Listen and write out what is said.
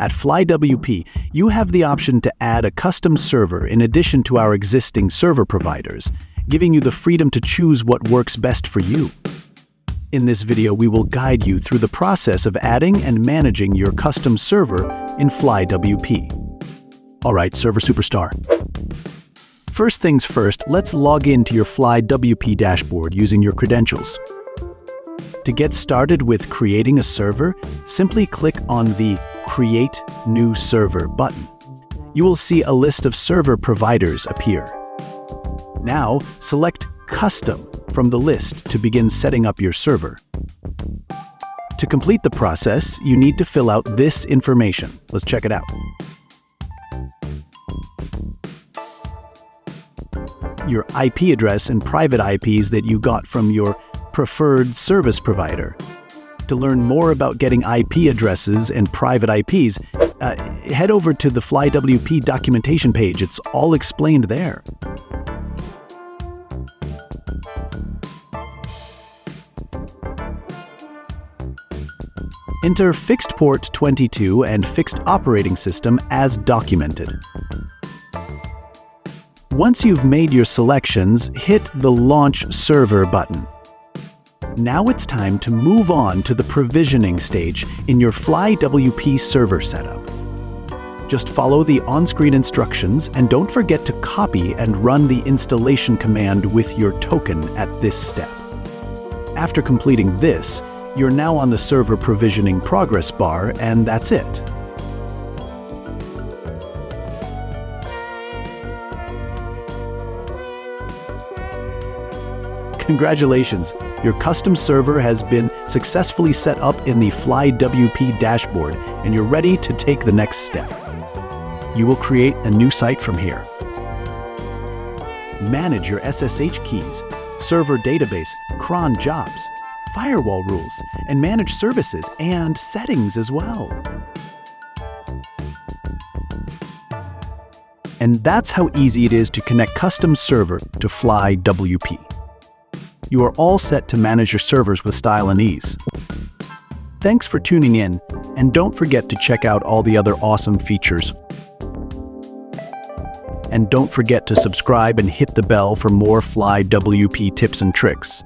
At FlyWP, you have the option to add a custom server in addition to our existing server providers, giving you the freedom to choose what works best for you. In this video, we will guide you through the process of adding and managing your custom server in FlyWP. Alright, server superstar. First things first, let's log into your FlyWP dashboard using your credentials. To get started with creating a server, simply click on the Create New Server button. You will see a list of server providers appear. Now, select Custom from the list to begin setting up your server. To complete the process, you need to fill out this information. Let's check it out. Your IP address and private IPs that you got from your preferred service provider. To learn more about getting IP addresses and private IPs, head over to the FlyWP documentation page. It's all explained there. Enter fixed port 22 and fixed operating system as documented. Once you've made your selections, hit the Launch Server button. Now it's time to move on to the provisioning stage in your FlyWP server setup. Just follow the on-screen instructions and don't forget to copy and run the installation command with your token at this step. After completing this, you're now on the server provisioning progress bar, and that's it. Congratulations! Your custom server has been successfully set up in the FlyWP dashboard, and you're ready to take the next step. You will create a new site from here. Manage your SSH keys, server database, cron jobs, firewall rules, and manage services and settings as well. And that's how easy it is to connect custom server to FlyWP. You are all set to manage your servers with style and ease. Thanks for tuning in, and don't forget to check out all the other awesome features. And don't forget to subscribe and hit the bell for more FlyWP tips and tricks.